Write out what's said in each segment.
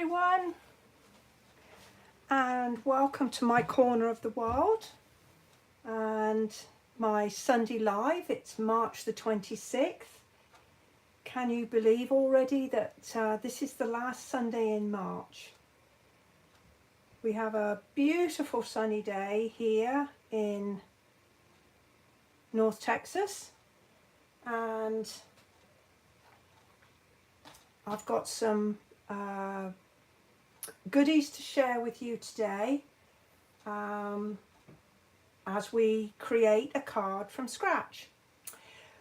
everyone, and welcome to my corner of the world and my Sunday live. It's March the 26th. Can you believe already that this is the last Sunday in March? We have a beautiful sunny day here in North Texas, and I've got some goodies to share with you today as we create a card from scratch.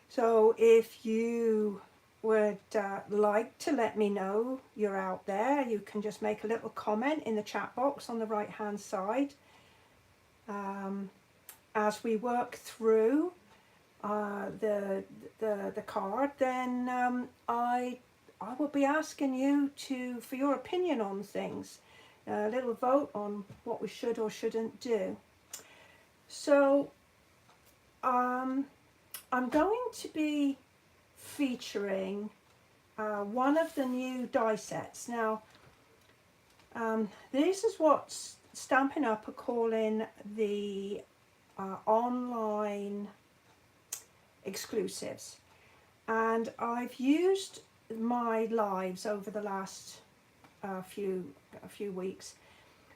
So if you would like to let me know you're out there, you can just make a little comment in the chat box on the right hand side. As we work through the card, then I will be asking you for your opinion on things, a little vote on what we should or shouldn't do. So I'm going to be featuring one of the new die sets. Now this is what Stampin' Up! Are calling the online exclusives, and I've used my lives over the last few weeks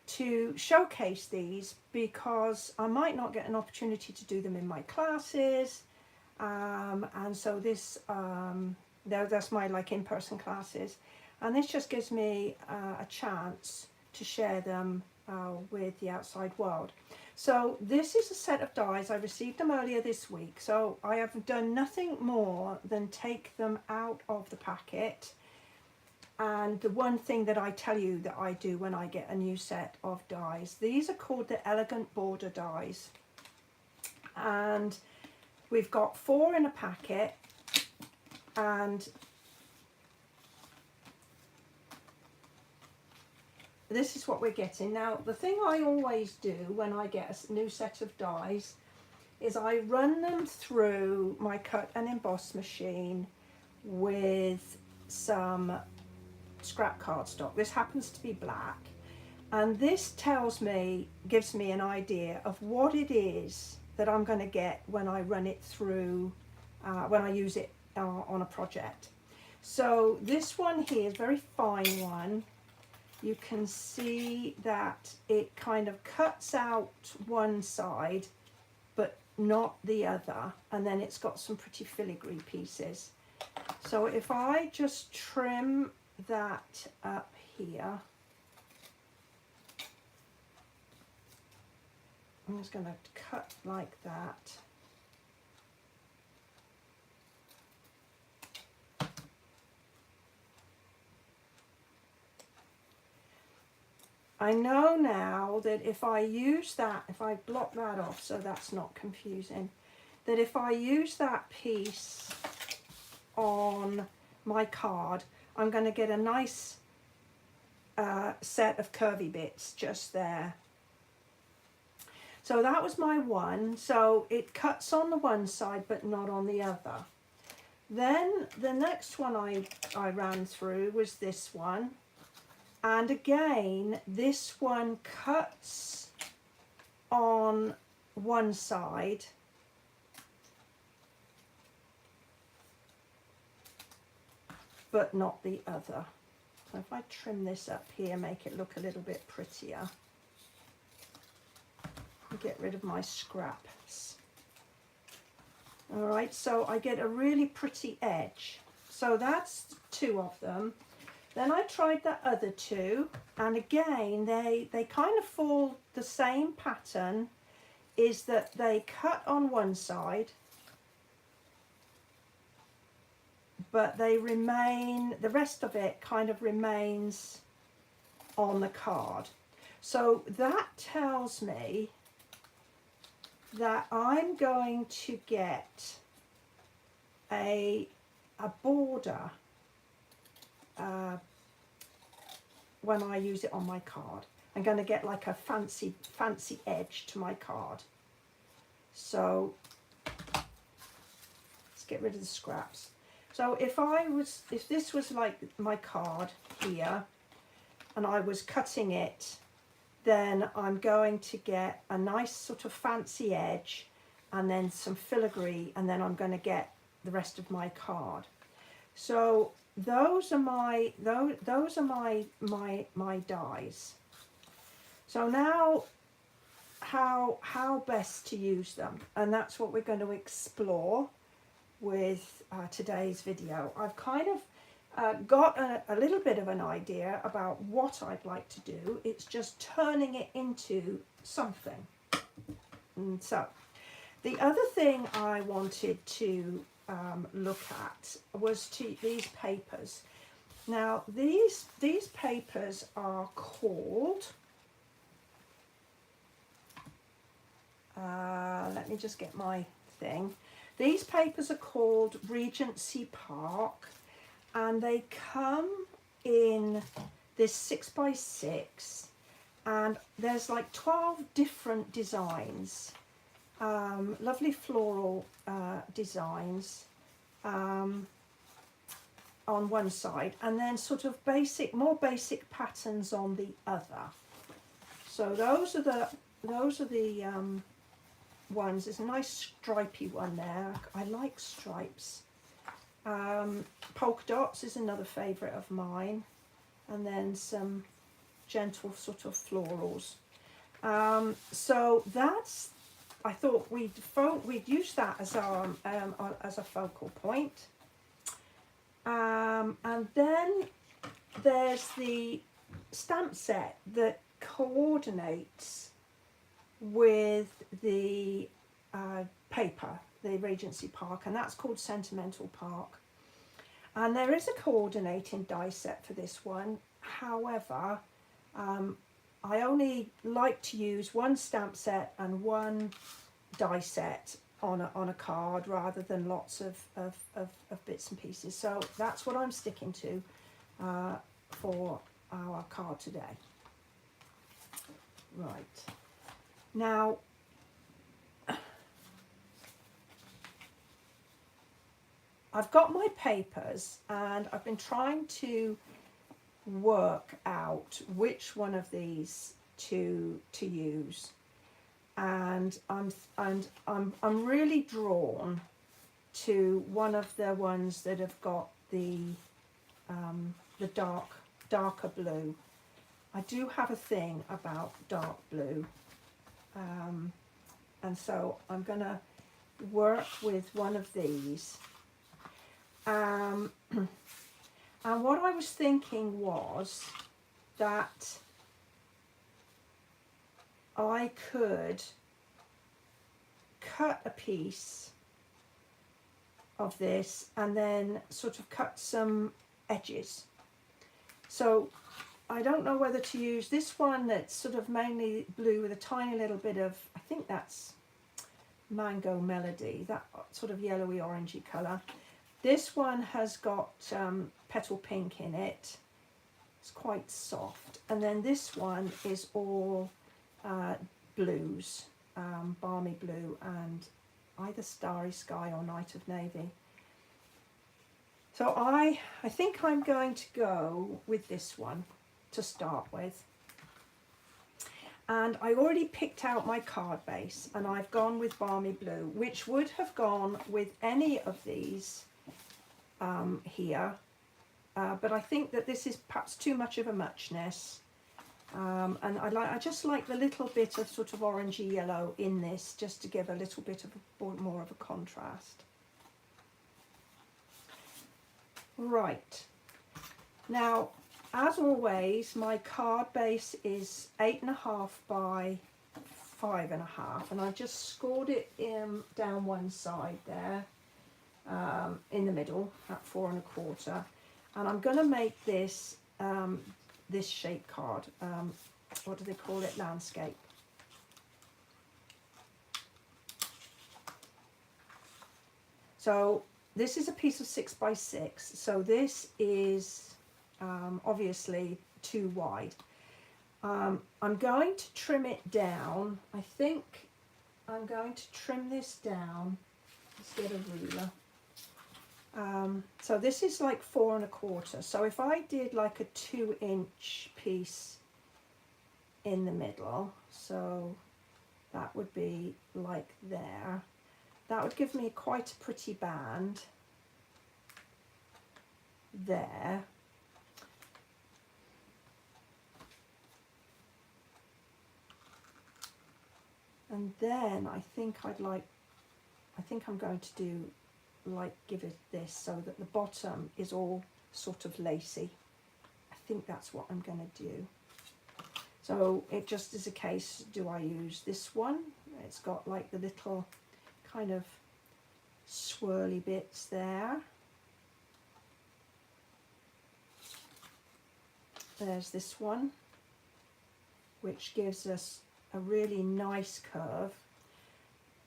to showcase these, because I might not get an opportunity to do them in my classes, and so this that's my in-person classes, and this just gives me a chance to share them with the outside world. So this is a set of dies. I received them earlier this week, so I have done nothing more than take them out of the packet. And the one thing that I tell you that I do when I get a new set of dies, these are called the Elegant Border dies, and we've got 4 in a packet, and this is what we're getting. Now, the thing I always do when I get a new set of dies is I run them through my cut and emboss machine with some scrap cardstock. This happens to be black, and this gives me an idea of what it is that I'm going to get when I run it through, when I use it on a project. So this one here is a very fine one. You can see that it kind of cuts out one side but not the other, and then it's got some pretty filigree pieces. So if I just trim that up here, I'm just going to cut like that. I know now that if I use that, if I block that off so that's not confusing, that if I use that piece on my card, I'm going to get a nice set of curvy bits just there. So that was my one. So it cuts on the one side but not on the other. Then the next one I ran through was this one. And again, this one cuts on one side, but not the other. So if I trim this up here, make it look a little bit prettier, and get rid of my scraps. All right, so I get a really pretty edge. So that's 2 of them. Then I tried the other 2, and again, they kind of fall the same pattern, is that they cut on one side, but they remain, the rest of it kind of remains on the card. So that tells me that I'm going to get a border when I use it on my card. I'm going to get like a fancy edge to my card. So let's get rid of the scraps. So if this was like my card here, and I was cutting it, then I'm going to get a nice sort of fancy edge and then some filigree, and then I'm going to get the rest of my card. So those are my my dies. So now how best to use them, and that's what we're going to explore with today's video. I've kind of got a little bit of an idea about what I'd like to do. It's just turning it into something. And so the other thing I wanted to look at was these papers. Now these papers are called, let me just get my thing. These papers are called Regency Park, and they come in this 6x6, and there's like 12 different designs, lovely floral designs on one side, and then sort of more basic patterns on the other. So those are the ones. There's a nice stripy one there. I like stripes. Polka dots is another favourite of mine, and then some gentle sort of florals. So that's, I thought we'd use that as our as a focal point. And then there's the stamp set that coordinates with the paper, the Regency Park, and that's called Sentimental Park. And there is a coordinating die set for this one. However, I only like to use one stamp set and one die set on a card rather than lots of bits and pieces. So that's what I'm sticking to for our card today. Right. Now, I've got my papers and I've been trying to work out which one of these to use, and I'm really drawn to one of the ones that have got the darker blue. I do have a thing about dark blue, and so I'm gonna work with one of these. And what I was thinking was that I could cut a piece of this and then sort of cut some edges. So I don't know whether to use this one that's sort of mainly blue with a tiny little bit of, I think that's Mango Melody, that sort of yellowy orangey colour. This one has got petal pink in it. It's quite soft. And then this one is all blues, balmy blue and either Starry Sky or Night of Navy. So I think I'm going to go with this one to start with. And I already picked out my card base, and I've gone with Balmy Blue, which would have gone with any of these here, but I think that this is perhaps too much of a muchness, and I just like the little bit of sort of orangey yellow in this, just to give a little bit of more of a contrast. Right, now as always my card base is 8.5 by 5.5, and I've just scored it down one side there, in the middle at 4.25, and I'm going to make this this shape card. What do they call it? Landscape. So this is a piece of 6x6. So this is obviously too wide. I'm going to trim it down. I think I'm going to trim this down. Let's get a ruler. So this is like 4 1/4. So if I did like a 2-inch piece in the middle, so that would be like there, that would give me quite a pretty band there. And then I think I'm going to do like give it this so that the bottom is all sort of lacy. I think that's what I'm going to do. So it just is a case, do I use this one? It's got like the little kind of swirly bits there. There's this one, which gives us a really nice curve,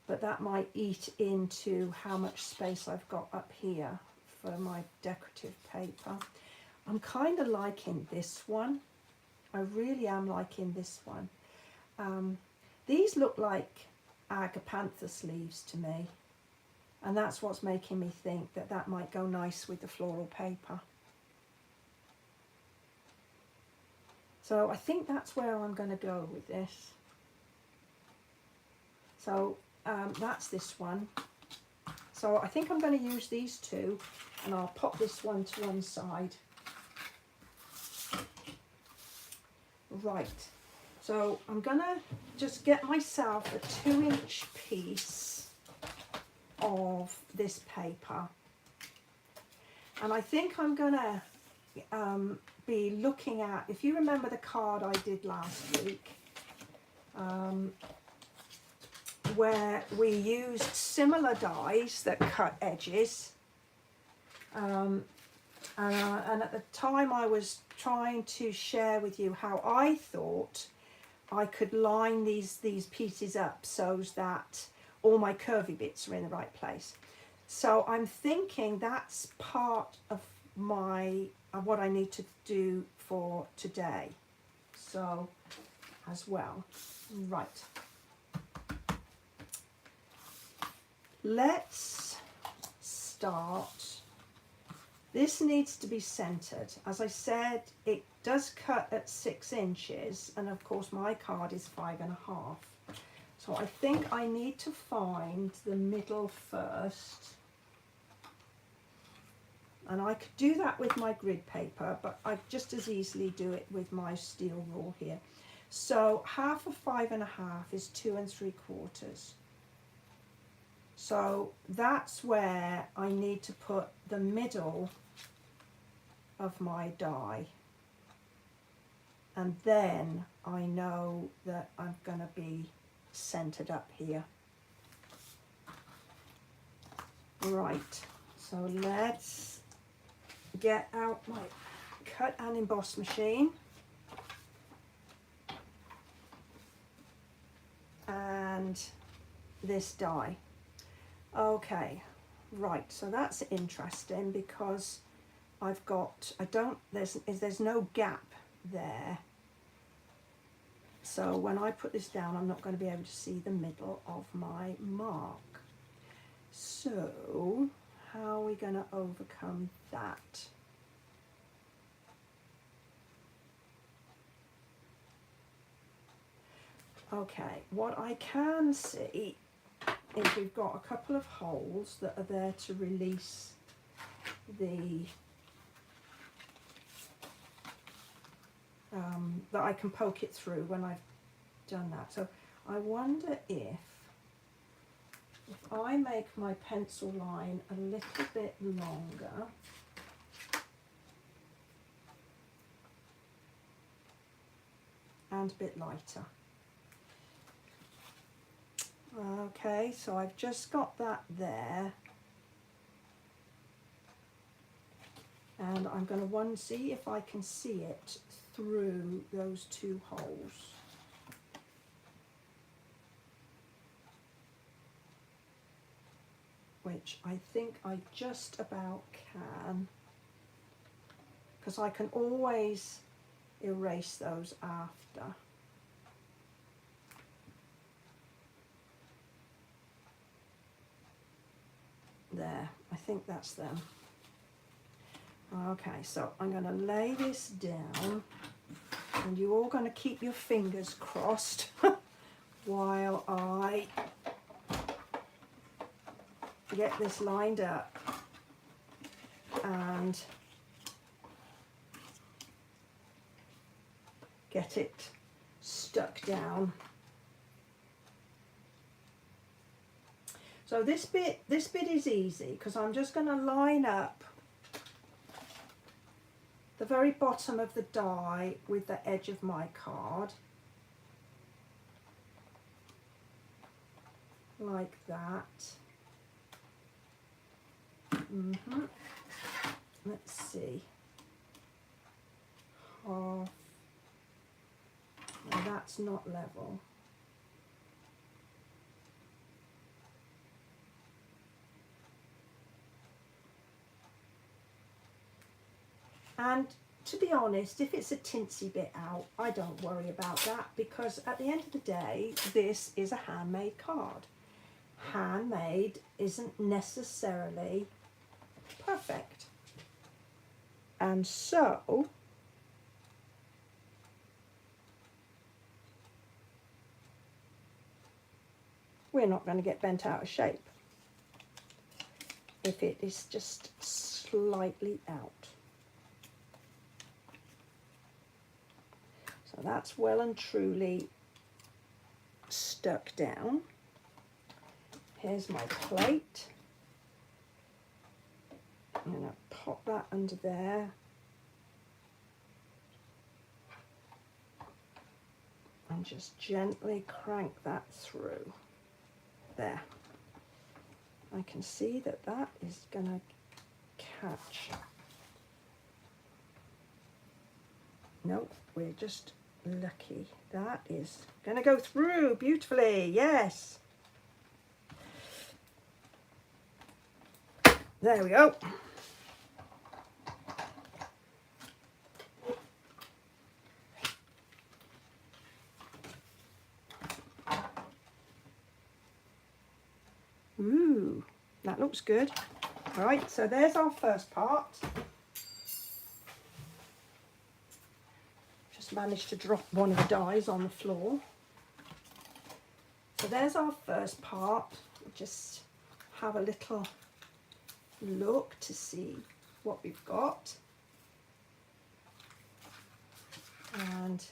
but that might eat into how much space I've got up here for my decorative paper. I'm kind of liking this one. I really am liking this one. These look like agapanthus leaves to me, and that's what's making me think that that might go nice with the floral paper. So I think that's where I'm going to go with this. So that's this one. So I think I'm going to use these two, and I'll pop this one to one side. Right, so I'm going to just get myself a 2-inch piece of this paper. And I think I'm going to be looking at, if you remember the card I did last week, where we used similar dies that cut edges, and at the time I was trying to share with you how I thought I could line these pieces up so that all my curvy bits are in the right place. So I'm thinking that's part of what I need to do for today, so as well. Right, let's start. This needs to be centered. As I said, it does cut at 6 inches, and of course my card is 5 1/2. So I think I need to find the middle first. And I could do that with my grid paper, but I just as easily do it with my steel rule here. So 1/2 of 5 1/2 is 2 3/4. So that's where I need to put the middle of my die. And then I know that I'm going to be centered up here. Right, so let's get out my cut and emboss machine. And this die. Okay, right, so that's interesting because I've got, there's no gap there. So when I put this down, I'm not going to be able to see the middle of my mark. So how are we going to overcome that? Okay, what I can see is we've got a couple of holes that are there to release the that I can poke it through when I've done that. So I wonder if I make my pencil line a little bit longer, and a bit lighter. Okay, so I've just got that there, and I'm going to see if I can see it through those two holes. Which I think I just about can, because I can always erase those after. There, I think that's them. Okay, so I'm going to lay this down, and you're all going to keep your fingers crossed while I get this lined up and get it stuck down. So this bit is easy because I'm just going to line up the very bottom of the die with the edge of my card, like that. Let's see. Half. No, that's not level. And to be honest, if it's a tinsy bit out, I don't worry about that, because at the end of the day, this is a handmade card. Handmade isn't necessarily perfect. And so, we're not going to get bent out of shape if it is just slightly out. So that's well and truly stuck down. Here's my plate. I'm going to pop that under there. And just gently crank that through. There. I can see that that is going to catch. Nope, we're just lucky. That is going to go through beautifully. Yes. There we go. Ooh, that looks good. All right, so there's our first part. Just managed to drop one of the dies on the floor. So there's our first part. We'll just have a little look to see what we've got. And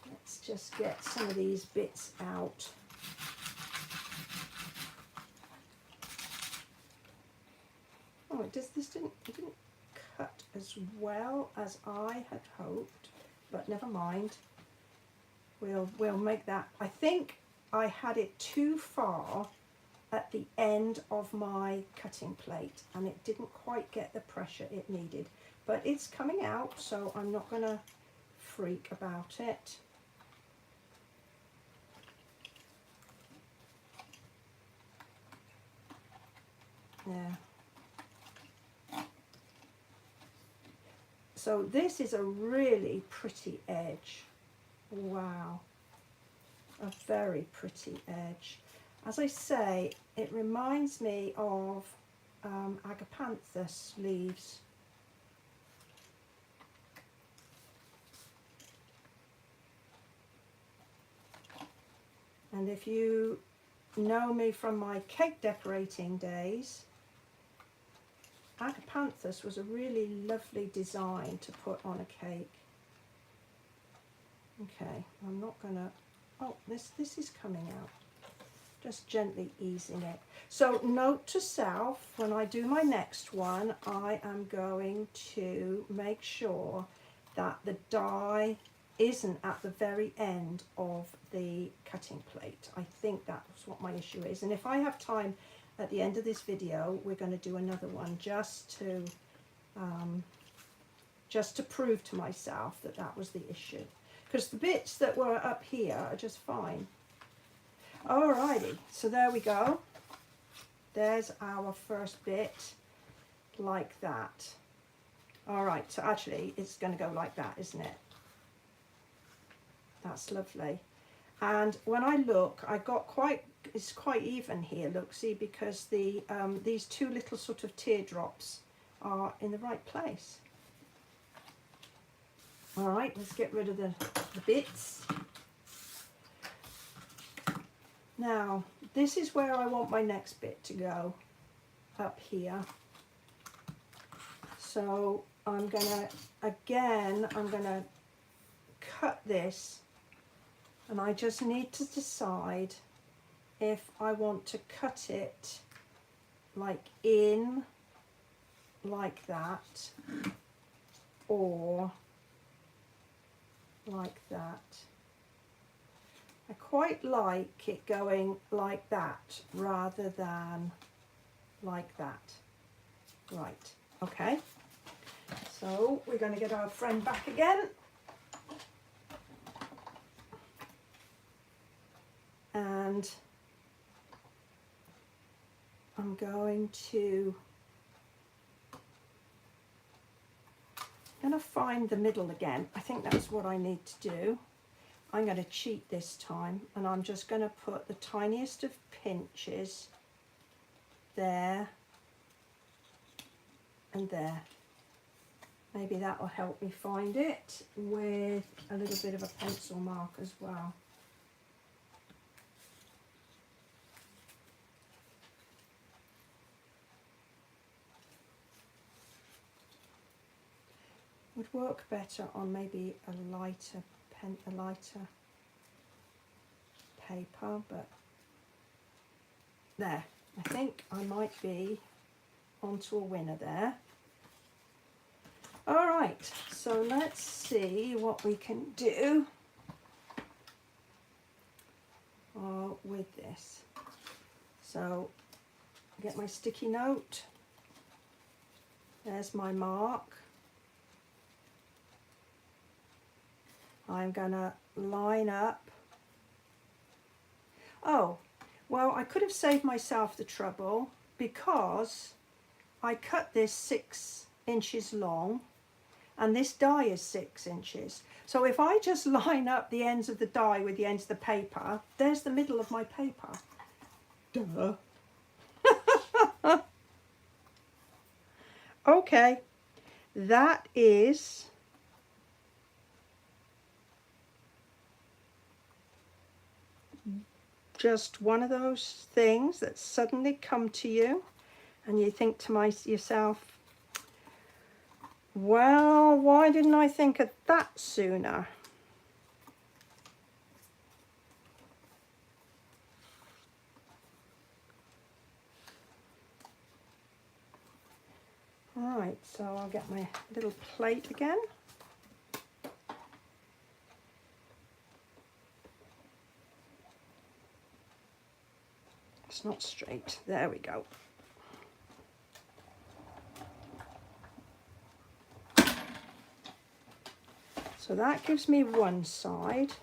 let's just get some of these bits out. Oh, it didn't cut as well as I had hoped, but never mind. We'll make that. I think I had it too far at the end of my cutting plate, and it didn't quite get the pressure it needed, but it's coming out, so I'm not going to freak about it. Yeah. So this is a really pretty edge. Wow, a very pretty edge. As I say, it reminds me of Agapanthus leaves. And if you know me from my cake decorating days, Agapanthus was a really lovely design to put on a cake. Okay, I'm not gonna, oh, this is coming out. Just gently easing it. So note to self, when I do my next one, I am going to make sure that the die isn't at the very end of the cutting plate. I think that's what my issue is. And if I have time at the end of this video, we're going to do another one just to prove to myself that that was the issue. Because the bits that were up here are just fine. Alrighty, so there we go. There's our first bit, like that. Alright, so actually it's going to go like that, isn't it? That's lovely. And when I look, I got it's quite even here, look, see, because the these two little sort of teardrops are in the right place. All right, let's get rid of the bits. Now, this is where I want my next bit to go, up here. So I'm gonna cut this, and I just need to decide if I want to cut it like in, like that, or like that. I quite like it going like that rather than like that. Right, okay. So we're going to get our friend back again. And I'm going to find the middle again. I think that's what I need to do. I'm going to cheat this time, and I'm just going to put the tiniest of pinches there and there. Maybe that will help me find it with a little bit of a pencil mark as well. Would work better on maybe a lighter paper, but there. I think I might be onto a winner there. All right, so let's see what we can do with this. So get my sticky note. There's my mark. I'm gonna line up. Oh, well, I could have saved myself the trouble because I cut this 6 inches long and this die is 6 inches. So if I just line up the ends of the die with the ends of the paper, there's the middle of my paper. Duh. Okay, that is just one of those things that suddenly come to you and you think to yourself, well, why didn't I think of that sooner? Right, so I'll get my little plate again. It's not straight. There we go. So that gives me one side.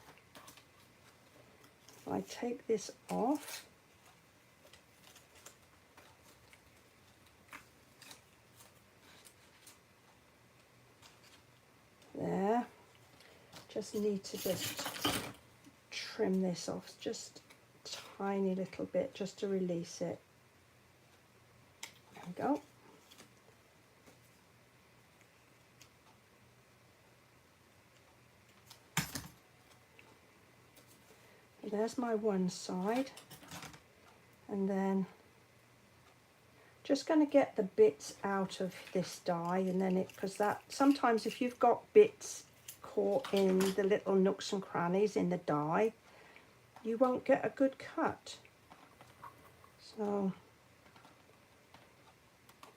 If I take this off, there. Just need to just trim this off just a tiny little bit just to release it. There we go. There's my one side, and then just going to get the bits out of this die, and then because that sometimes if you've got bits caught in the little nooks and crannies in the die, you won't get a good cut. So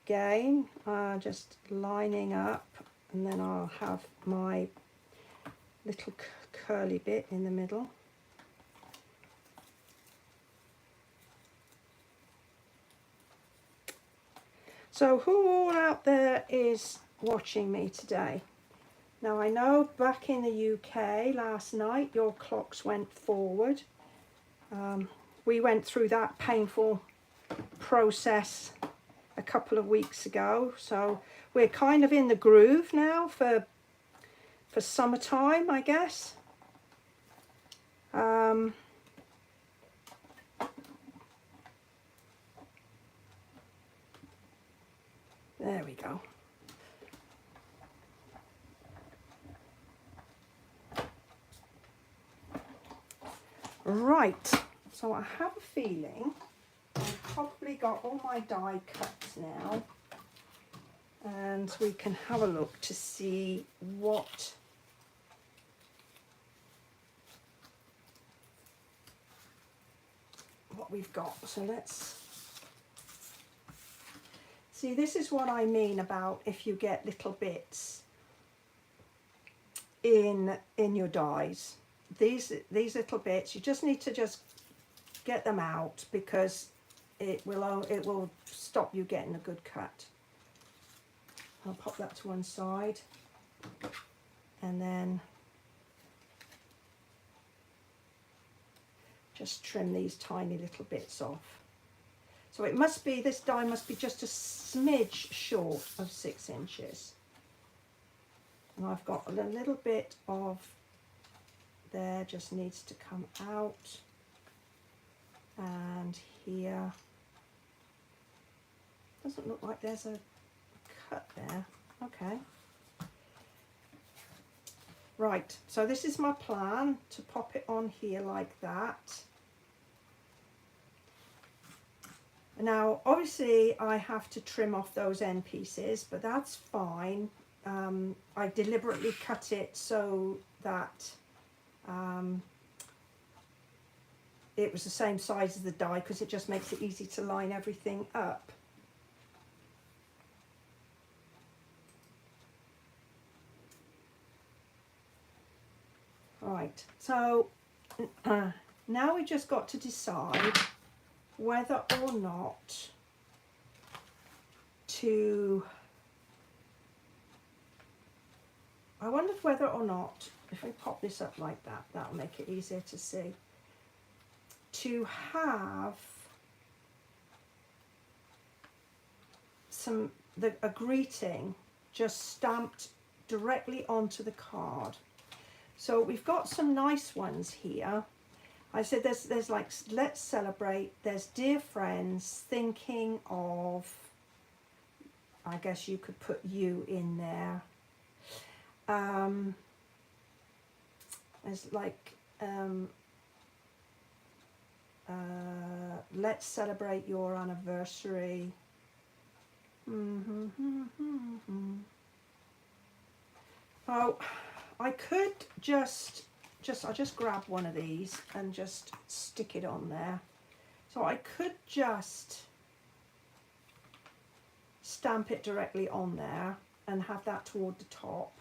again, just lining up, and then I'll have my little curly bit in the middle. So who all out there is watching me today? Now I know back in the UK last night your clocks went forward. We went through that painful process a couple of weeks ago, so we're kind of in the groove now for summertime, I guess. There we go. Right, so I have a feeling I've probably got all my die cut now, and we can have a look to see what we've got. So let's see, this is what I mean about if you get little bits in your dies. These little bits, you just need to just get them out, because it will stop you getting a good cut. I'll pop that to one side, and then just trim these tiny little bits off. So it must be, this die must be just a smidge short of 6 inches. And I've got a little bit of there, just needs to come out. And here, doesn't look like there's a cut there. Okay. Right, so this is my plan, to pop it on here like that. Now, obviously, I have to trim off those end pieces, but that's fine. I deliberately cut it so that it was the same size as the die, because it just makes it easy to line everything up. Right, so now we just got to decide whether or not to, I wondered whether or not, if we pop this up like that, that'll make it easier to see, to have a greeting just stamped directly onto the card. So we've got some nice ones here. I said there's like, let's celebrate, there's dear friends, thinking of, I guess you could put you in there. There's like, let's celebrate your anniversary. Oh, I could I'll just grab one of these and just stick it on there. So I could just stamp it directly on there and have that toward the top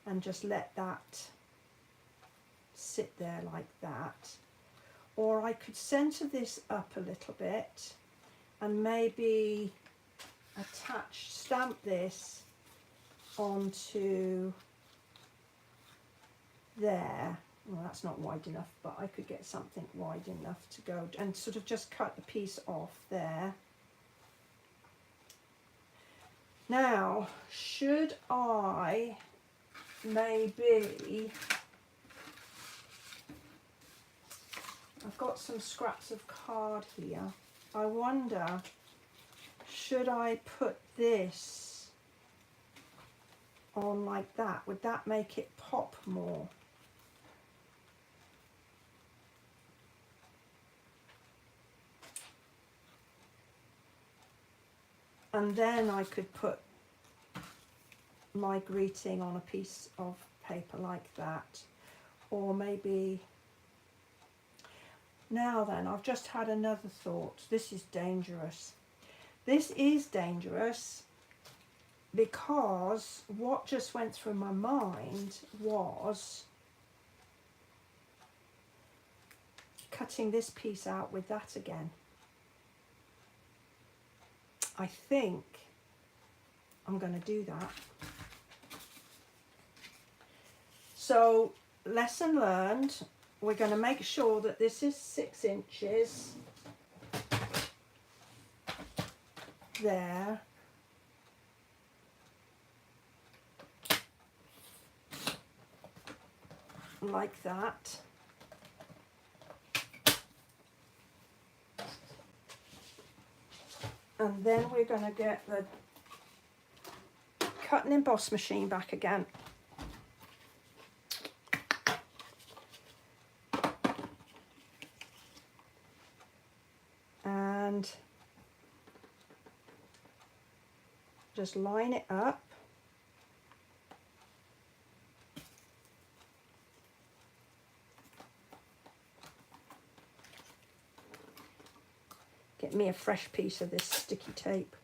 and just let that sit there like that. Or I could center this up a little bit and maybe stamp this onto there. Well, that's not wide enough, but I could get something wide enough to go, and sort of just cut the piece off there. Now, should I maybe, I've got some scraps of card here. I wonder, should I put this on like that? Would that make it pop more? And then I could put my greeting on a piece of paper like that. Or maybe, now then, I've just had another thought. This is dangerous. This is dangerous because what just went through my mind was cutting this piece out with that again. I think I'm going to do that. So, lesson learned, we're going to make sure that this is 6 inches there. Like that. And then we're going to get the cut and emboss machine back again. and just line it up. Get me a fresh piece of this sticky tape.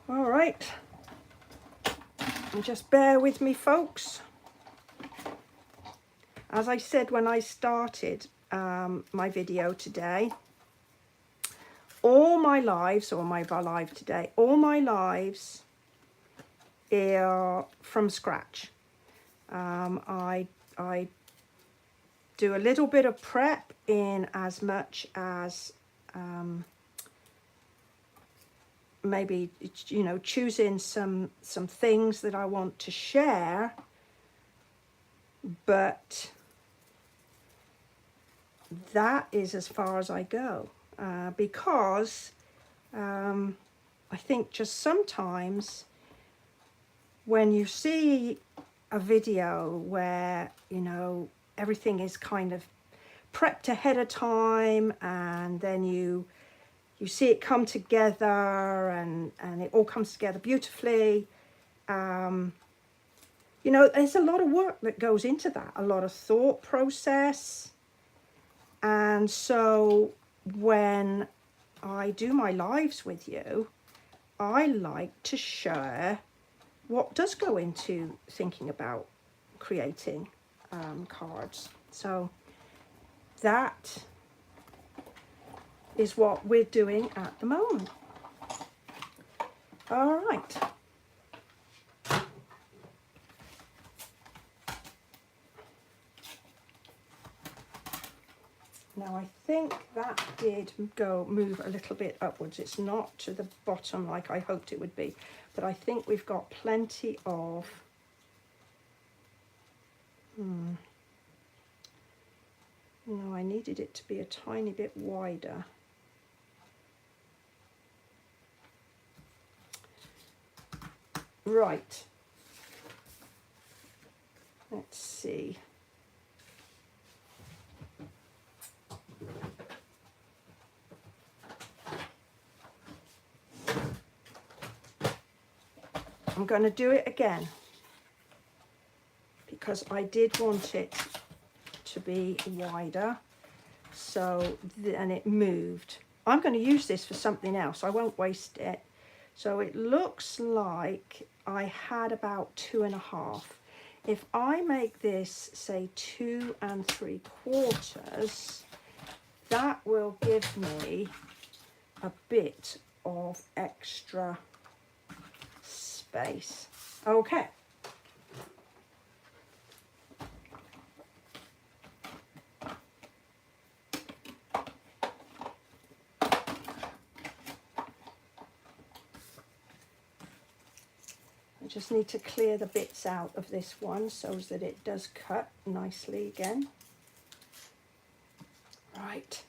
All right, and just bear with me, folks. As I said when I started my video today, all my lives, or my live today, all my lives are from scratch. I do a little bit of prep in as much as maybe, you know, choosing some things that I want to share, but that is as far as I go, because I think just sometimes when you see a video where, you know, everything is kind of prepped ahead of time, and then you see it come together, and it all comes together beautifully. You know, there's a lot of work that goes into that, a lot of thought process. And so when I do my lives with you, I like to share what does go into thinking about creating cards. So that is what we're doing at the moment. All right. Now I think that did move a little bit upwards. It's not to the bottom like I hoped it would be, but I think we've got plenty of no, I needed it to be a tiny bit wider. Right. Let's see. I'm going to do it again because I did want it to be wider, so and it moved. I'm going to use this for something else. I won't waste it. So it looks like I had about 2.5. If I make this, say, 2 3/4, that will give me a bit of extra space. Okay. I just need to clear the bits out of this one so that it does cut nicely again. Right.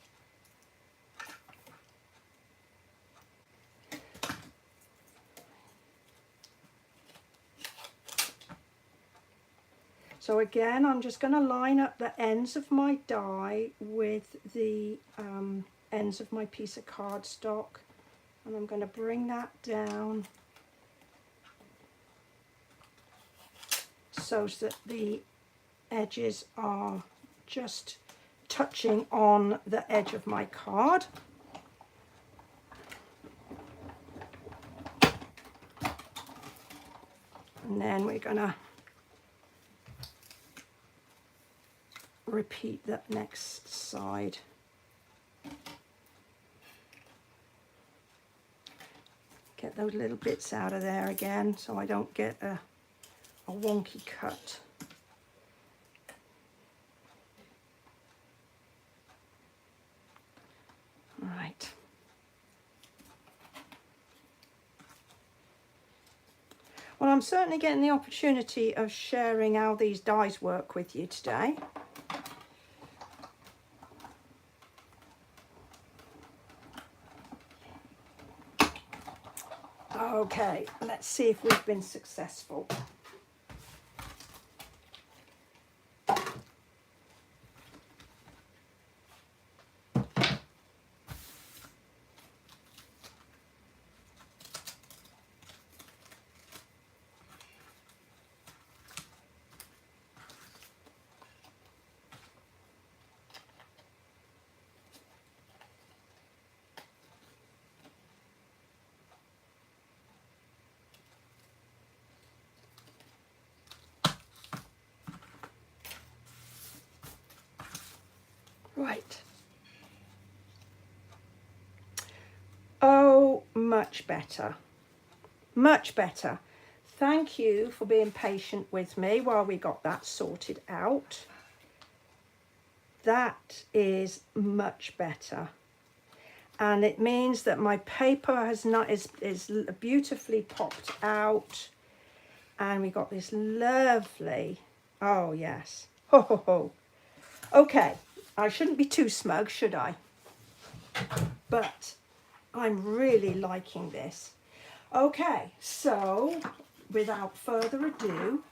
So again, I'm just going to line up the ends of my die with the ends of my piece of cardstock, and I'm going to bring that down so that the edges are just touching on the edge of my card. And then we're going to repeat that next side. Get those little bits out of there again so I don't get a wonky cut. All right. I'm certainly getting the opportunity of sharing how these dies work with you today. Okay, let's see if we've been successful. Right. Oh, much better. Much better. Thank you for being patient with me while we got that sorted out. That is much better. And it means that my paper has not is beautifully popped out. And we got this lovely, oh yes. Ho ho ho. Okay, I shouldn't be too smug, should I? But I'm really liking this. Okay, so without further ado,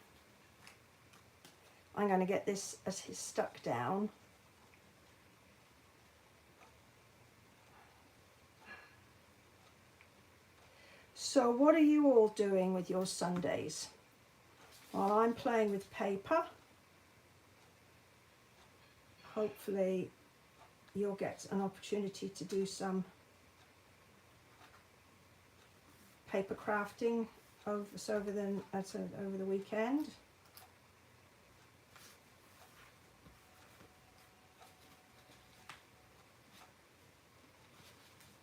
I'm going to get this as it's stuck down. So what are you all doing with your Sundays? Well, I'm playing with paper. Hopefully you'll get an opportunity to do some paper crafting over the weekend.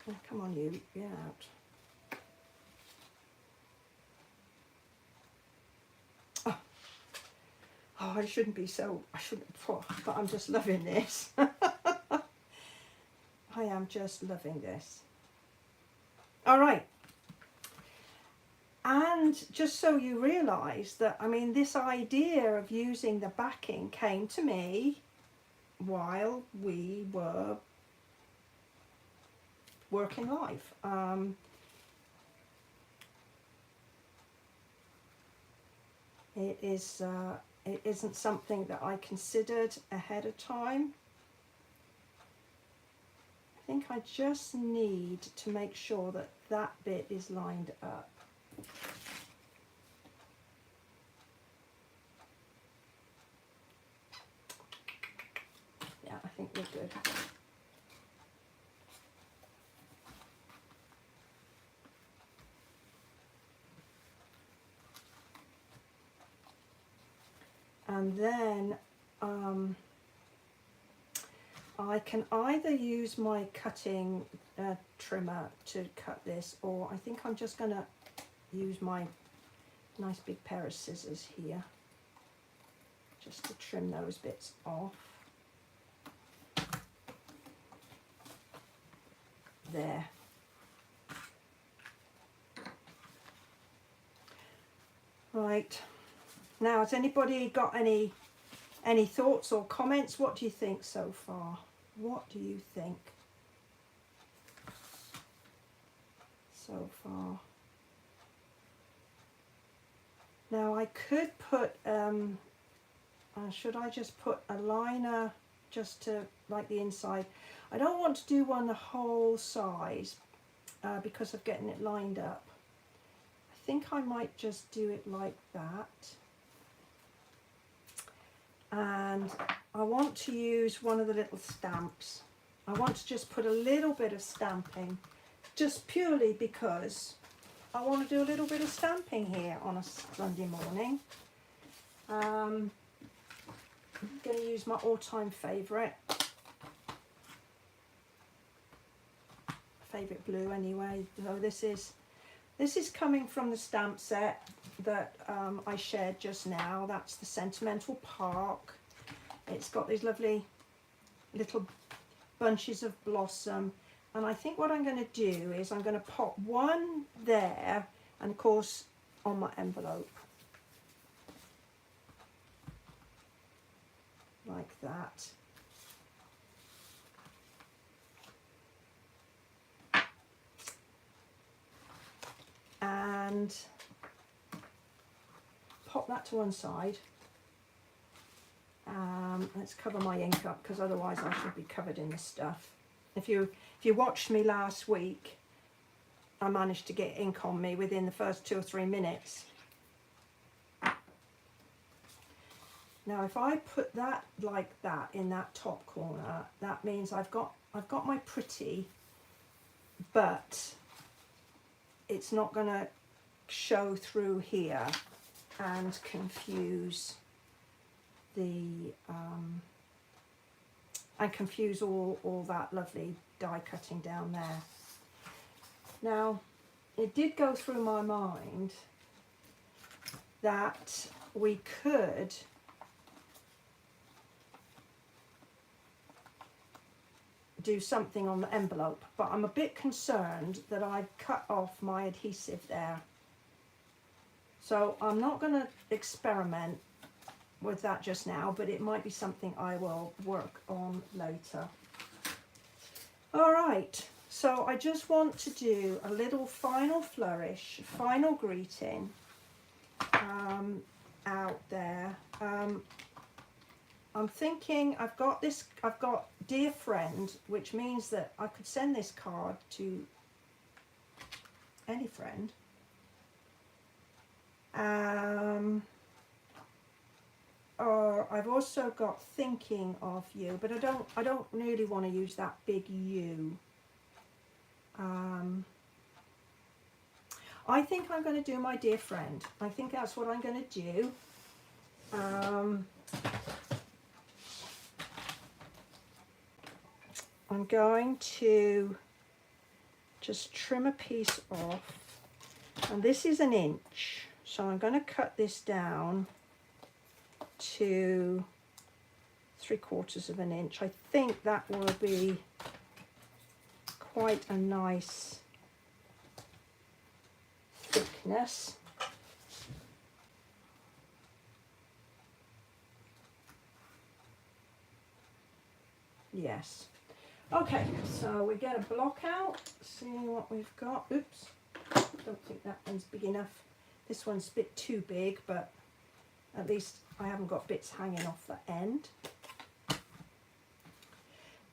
Oh, come on, you, get out. Oh, I shouldn't be so, but I'm just loving this. I am just loving this. All right. And just so you realise that, I mean, this idea of using the backing came to me while we were working live. It isn't something that I considered ahead of time. I think I just need to make sure that that bit is lined up. Yeah, I think we're good. And then I can either use my cutting trimmer to cut this, or I think I'm just going to use my nice big pair of scissors here just to trim those bits off. There. Right. Now, has anybody got any thoughts or comments? What do you think so far? What do you think so far? Now, I could put, should I just put a liner just to, like the inside? I don't want to do one the whole size because of getting it lined up. I think I might just do it like that. And I want to use one of the little stamps. I want to just put a little bit of stamping, just purely because I want to do a little bit of stamping here on a Sunday morning. I'm going to use my all-time favourite blue anyway. So this is coming from the stamp set that I shared just now. That's the Sentimental Park. It's got these lovely little bunches of blossom, and I think what I'm going to do is I'm going to pop one there, and of course on my envelope. Like that. And pop that to one side. Let's cover my ink up, because otherwise I should be covered in the stuff. If you watched me last week, I managed to get ink on me within the first 2 or 3 minutes. Now if I put that like that in that top corner, that means I've got my pretty, but it's not going to show through here and confuse the all that lovely die cutting down there. Now it did go through my mind that we could do something on the envelope, but I'm a bit concerned that I've cut off my adhesive there. So I'm not going to experiment with that just now, but it might be something I will work on later. All right, so I just want to do a little final flourish, final greeting out there. I'm thinking I've got dear friend, which means that I could send this card to any friend. Or I've also got thinking of you, but I don't really want to use that big U. I think I'm going to do my dear friend. I think that's what I'm going to do. I'm going to just trim a piece off, and this is 1 inch, so I'm going to cut this down to 3/4 of an inch. I think that will be quite a nice thickness. Yes. Okay, so we get a block out, see what we've got. Oops, don't think that one's big enough. This one's a bit too big, but at least I haven't got bits hanging off the end.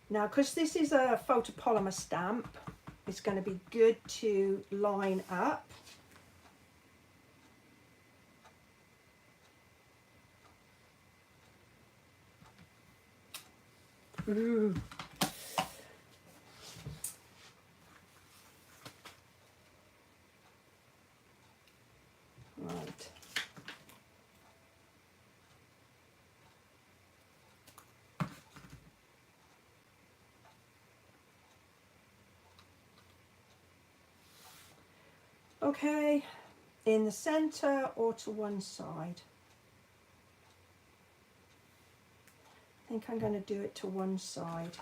Now, because this is a photopolymer stamp, it's going to be good to line up. Ooh. Right. Okay, in the center or to one side? I think I'm going to do it to one side.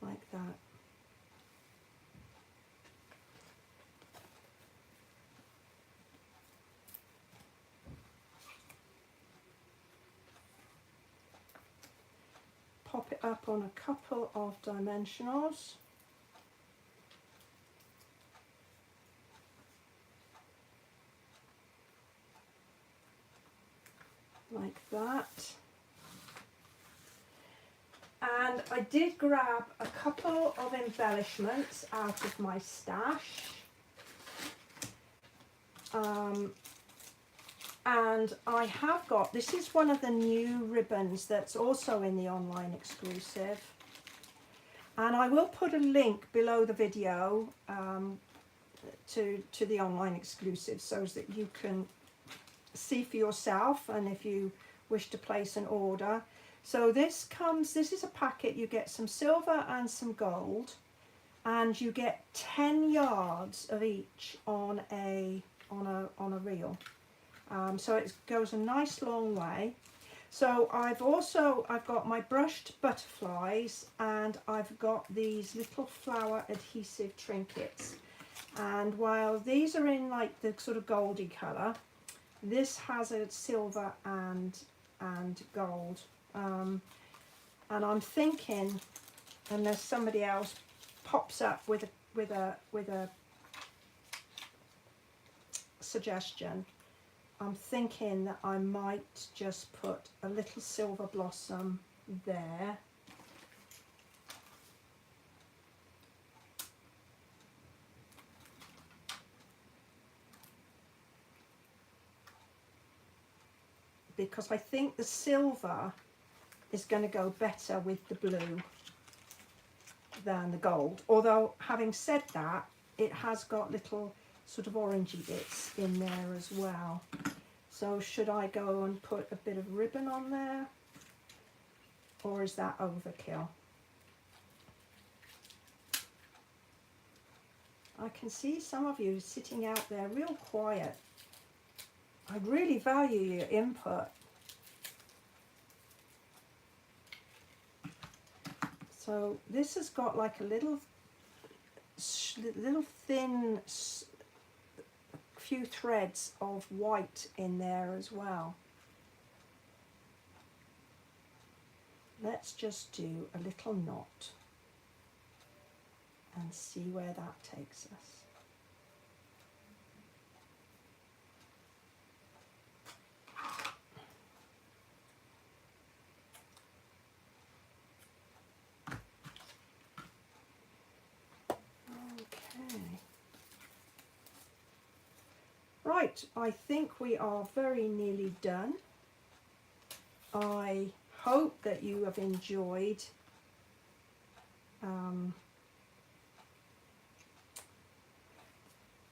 Like that. Pop it up on a couple of dimensionals. Like that. And I did grab a couple of embellishments out of my stash. And I have got, this is one of the new ribbons that's also in the online exclusive. And I will put a link below the video to the online exclusive so that you can see for yourself, and if you wish to place an order. So this is a packet. You get some silver and some gold, and you get 10 yards of each on a reel. So it goes a nice long way. So I've got my brushed butterflies, and I've got these little flower adhesive trinkets. And while these are in like the sort of goldy colour, this has a silver and gold. And I'm thinking, unless somebody else pops up with a suggestion, I'm thinking that I might just put a little silver blossom there. Because I think the silver is going to go better with the blue than the gold. Although, having said that, it has got little sort of orangey bits in there as well. So should I go and put a bit of ribbon on there, or is that overkill? I can see some of you sitting out there real quiet. I really value your input. So this has got like a little thin few threads of white in there as well. Let's just do a little knot and see where that takes us. Right, I think we are very nearly done. I hope that you have enjoyed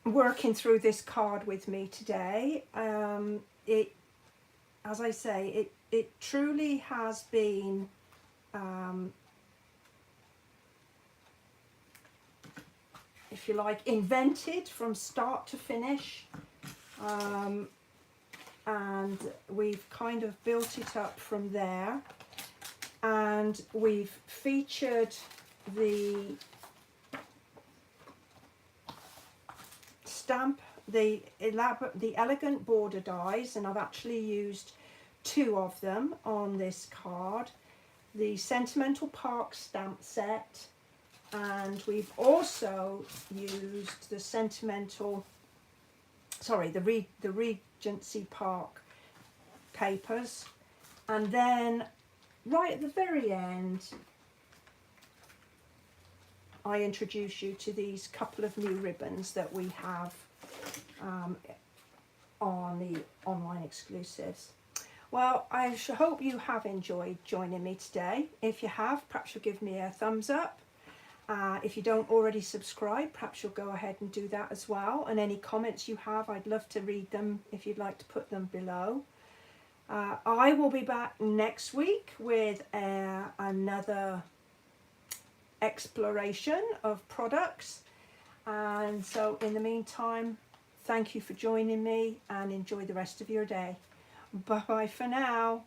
working through this card with me today. As I say, it truly has been if you like, invented from start to finish. And we've kind of built it up from there, and we've featured the stamp, the elegant border dies, and I've actually used 2 of them on this card, the Sentimental Park stamp set, and we've also used the the Regency Park papers. And then right at the very end, I introduce you to these couple of new ribbons that we have on the online exclusives. Well, I hope you have enjoyed joining me today. If you have, perhaps you'll give me a thumbs up. If you don't already subscribe, perhaps you'll go ahead and do that as well. And any comments you have, I'd love to read them if you'd like to put them below. I will be back next week with another exploration of products. And so in the meantime, thank you for joining me and enjoy the rest of your day. Bye bye for now.